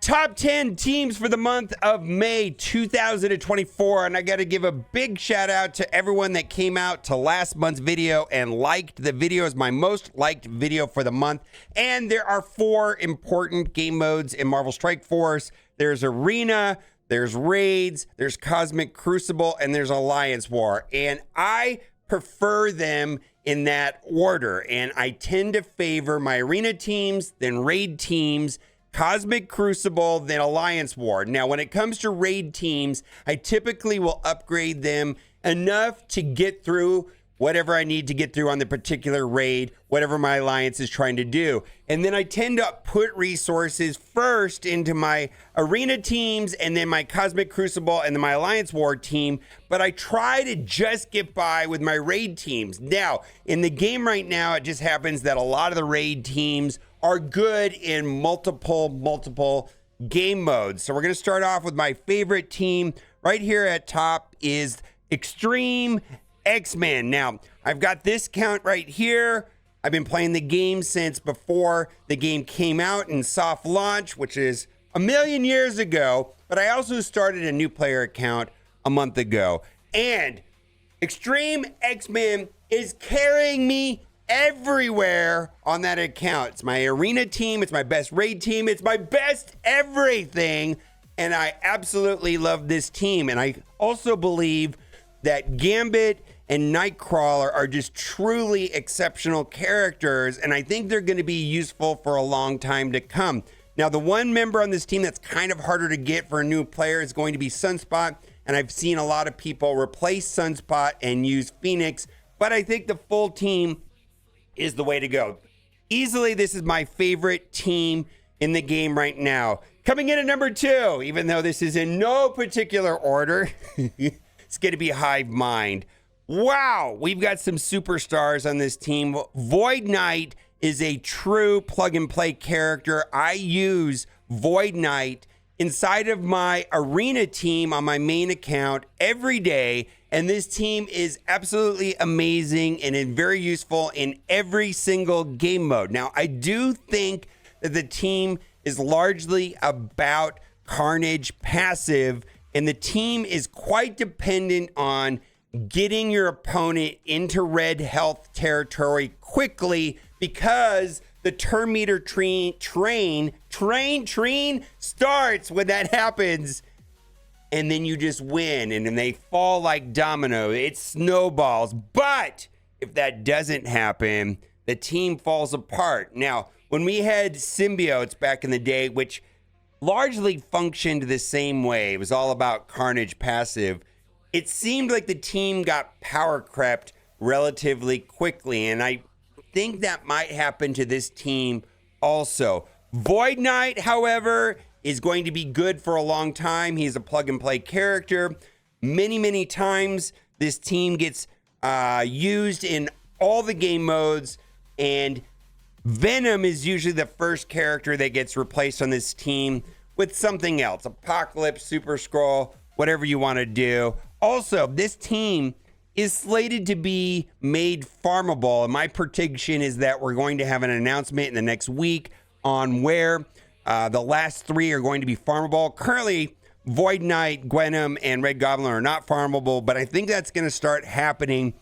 top 10 teams for the month of May 2024. And I got to give a big shout out to everyone that came out to last month's video and liked the video. It's my most liked video for the month. And there are 4 important game modes in Marvel Strike Force. There's Arena, there's Raids, there's Cosmic Crucible, and there's Alliance War. And I prefer them in that order. And I tend to favor my Arena teams, then Raid teams, Cosmic Crucible, then Alliance War. Now, when it comes to Raid teams, I typically will upgrade them enough to get through whatever I need to get through on the particular raid, whatever my alliance is trying to do. And then I tend to put resources first into my Arena teams and then my Cosmic Crucible and then my Alliance War team. But I try to just get by with my raid teams. Now, in the game right now, it just happens that a lot of the raid teams are good in multiple game modes. So we're going to start off with my favorite team. Right here at top is Extreme X-Men. Now, I've got this count right here. I've been playing the game since before the game came out in soft launch, which is a million years ago. But I also started a new player account a month ago. And Extreme X-Men is carrying me everywhere on that account. It's my Arena team. It's my best raid team. It's my best everything. And I absolutely love this team. And I also believe that Gambit and Nightcrawler are just truly exceptional characters, and I think they're going to be useful for a long time to come. Now, the one member on this team that's kind of harder to get for a new player is going to be Sunspot, and I've seen a lot of people replace Sunspot and use Phoenix, but I think the full team is the way to go. Easily, this is my favorite team in the game right now. Coming in at number 2, even though this is in no particular order, it's going to be Hive Mind. Wow, we've got some superstars on this team. Void Knight is a true plug-and-play character. I use Void Knight inside of my Arena team on my main account every day, and this team is absolutely amazing and very useful in every single game mode. Now, I do think that the team is largely about Carnage passive, and the team is quite dependent on getting your opponent into red health territory quickly because the turn meter train starts when that happens, and then you just win, and then they fall like domino. It snowballs. But if that doesn't happen, the team falls apart. Now, when we had symbiotes back in the day, which largely functioned the same way, it was all about Carnage passive, it seemed like the team got power crept relatively quickly, and I think that might happen to this team also. Void Knight, however, is going to be good for a long time. He's a plug-and-play character. Many times this team gets used in all the game modes, and Venom is usually the first character that gets replaced on this team with something else. Apocalypse, Super Skrull, whatever you want to do. Also, this team is slated to be made farmable, and my prediction is that we're going to have an announcement in the next week on where the last 3 are going to be farmable. Currently, Void Knight, Gwenom, and Red Goblin are not farmable, but I think that's going to start happening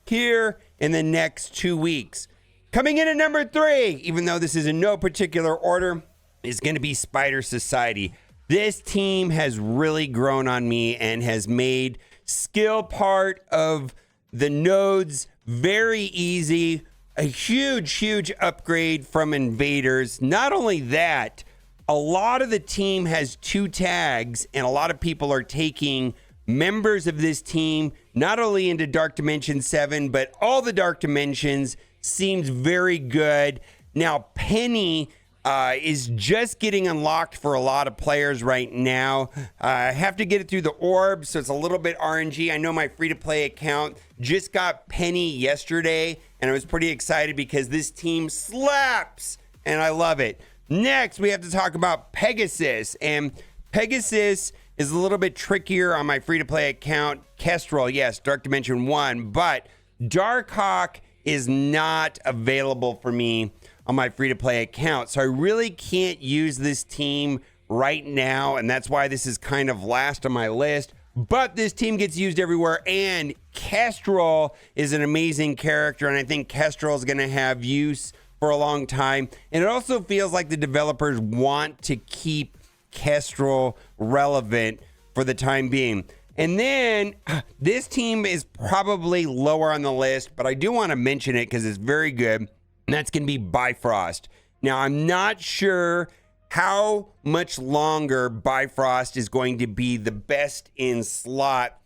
here in the next 2 weeks. Coming in at number 3, even though this is in no particular order, is going to be Spider Society. This team has really grown on me and has made skill part of the nodes very easy. A huge upgrade from Invaders. Not only that, a lot of the team has 2 tags, and a lot of people are taking members of this team not only into Dark Dimension 7, but all the Dark Dimensions. Seems very good. Now, Penny is just getting unlocked for a lot of players right now. I have to get it through the orb, so it's a little bit RNG. I know my free-to-play account just got Penny yesterday, and I was pretty excited because this team slaps, and I love it. Next, we have to talk about Pegasus, and Pegasus is a little bit trickier on my free-to-play account. Kestrel, yes, Dark Dimension 1, but Darkhawk is not available for me on my free-to-play account. So I really can't use this team right now, and that's why this is kind of last on my list. But this team gets used everywhere, and Kestrel is an amazing character, and I think Kestrel is going to have use for a long time. And it also feels like the developers want to keep Kestrel relevant for the time being. And then this team is probably lower on the list, but I do want to mention it because it's very good, and that's going to be Bifrost. Now, I'm not sure how much longer Bifrost is going to be the best in slot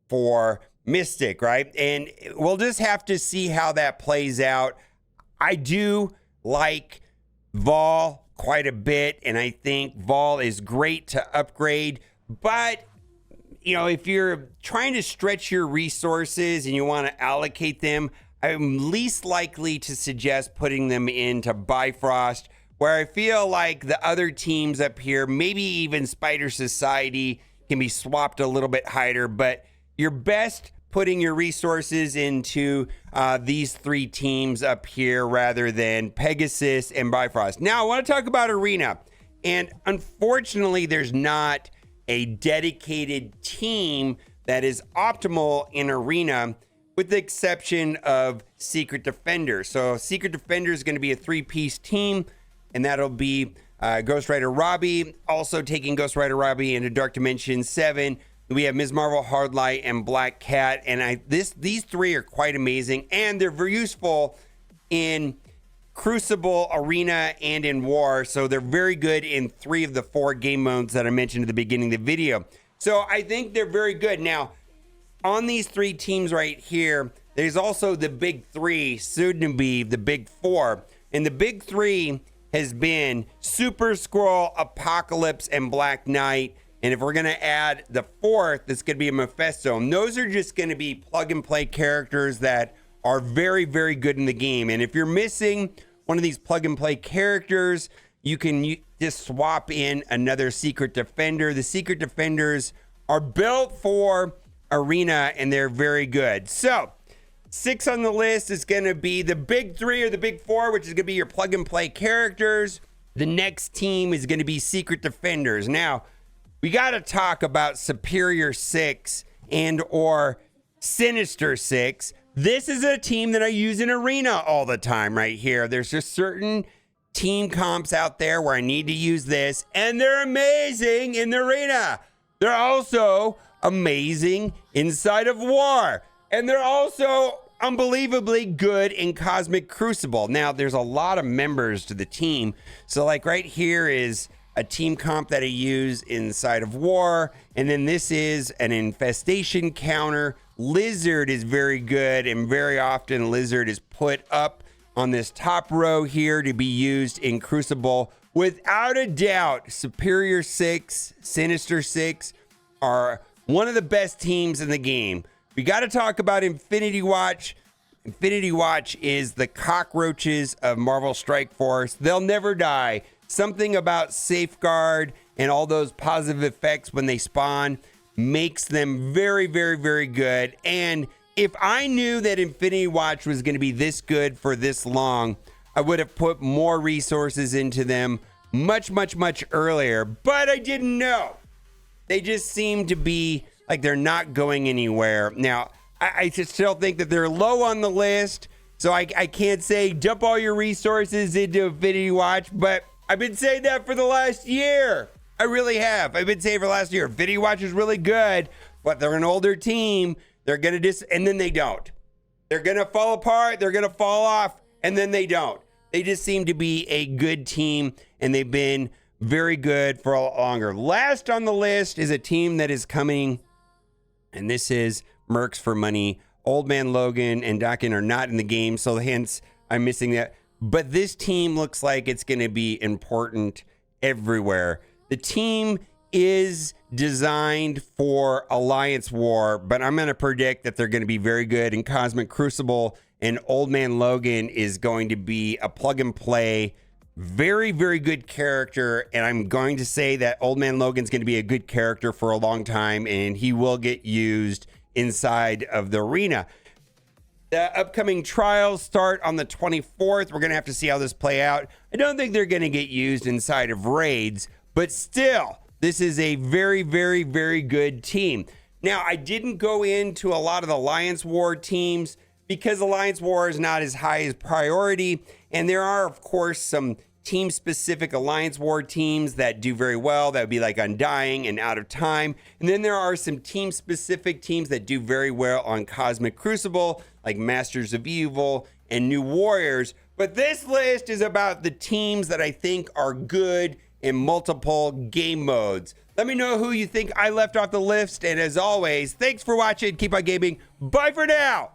for Mystic, right? And we'll just have to see how that plays out. I do like Vol quite a bit, and I think Vol is great to upgrade, but you know, if you're trying to stretch your resources and you want to allocate them, I'm least likely to suggest putting them into Bifrost, where I feel like the other teams up here, maybe even Spider Society, can be swapped a little bit higher, but you're best putting your resources into these three teams up here rather than Pegasus and Bifrost. Now, I want to talk about Arena, and unfortunately, there's not a dedicated team that is optimal in Arena, with the exception of Secret Defender. So Secret Defender is going to be a three-piece team, and that'll be Ghost Rider Robbie, also taking Ghost Rider Robbie into Dark Dimension 7. We have Ms. Marvel, Hardlight, and Black Cat, and these three are quite amazing, and they're very useful in Crucible, Arena, and in War, so they're very good in 3 of the 4 game modes that I mentioned at the beginning of the video. So I think they're very good. Now, on these 3 teams right here, there's also the big 3, soon to be the big 4, and the big 3 has been Super Skrull, Apocalypse, and Black Knight. And if we're going to add the 4th, it's going to be a Mephisto. And those are just going to be plug-and-play characters that are very, very good in the game. And if you're missing one of these plug-and-play characters, you can just swap in another Secret Defender. The Secret Defenders are built for Arena, and they're very good. So 6 on the list is going to be the big 3 or the big 4, which is going to be your plug-and-play characters. The next team is going to be Secret Defenders. Now, we got to talk about Superior 6 and or Sinister 6. This is a team that I use in Arena all the time right here. There's just certain team comps out there where I need to use this, and they're amazing in the Arena. They're also amazing inside of War, and they're also unbelievably good in Cosmic Crucible. Now, there's a lot of members to the team. So like right here is a team comp that I use inside of War. And then this is an infestation counter. Lizard is very good, and very often Lizard is put up on this top row here to be used in Crucible. Without a doubt, Superior 6, Sinister 6 are one of the best teams in the game. We got to talk about Infinity Watch. Infinity Watch is the cockroaches of Marvel Strike Force. They'll never die. Something about Safeguard and all those positive effects when they spawn makes them very, very, very good. And if I knew that Infinity Watch was going to be this good for this long, I would have put more resources into them much, much, much earlier. But I didn't know. They just seem to be like they're not going anywhere. Now, I just still think that they're low on the list. So I can't say dump all your resources into Infinity Watch, but I've been saying that for the last year. I really have. I've been saying for the last year. Infinity Watch is really good, but they're an older team. They're going to and then they don't. They're going to fall apart. They're going to fall off, and then they don't. They just seem to be a good team, and they've been very good for a lot longer. Last on the list is a team that is coming, and this is Mercs for Money. Old Man Logan and Dakin are not in the game, so hence I'm missing that. But this team looks like it's going to be important everywhere. The team is designed for Alliance War, but I'm going to predict that they're going to be very good in Cosmic Crucible, and Old Man Logan is going to be a plug and play, very, very good character. And I'm going to say that Old Man Logan's going to be a good character for a long time, and he will get used inside of the Arena. The upcoming trials start on the 24th. We're going to have to see how this play out. I don't think they're going to get used inside of raids, but still, this is a very, very, very good team. Now, I didn't go into a lot of the Alliance War teams because Alliance War is not as high as priority, and there are, of course, some team-specific Alliance War teams that do very well. That would be like Undying and Out of Time. And then there are some team-specific teams that do very well on Cosmic Crucible, like Masters of Evil and New Warriors. But this list is about the teams that I think are good in multiple game modes. Let me know who you think I left off the list. And as always, thanks for watching. Keep on gaming. Bye for now.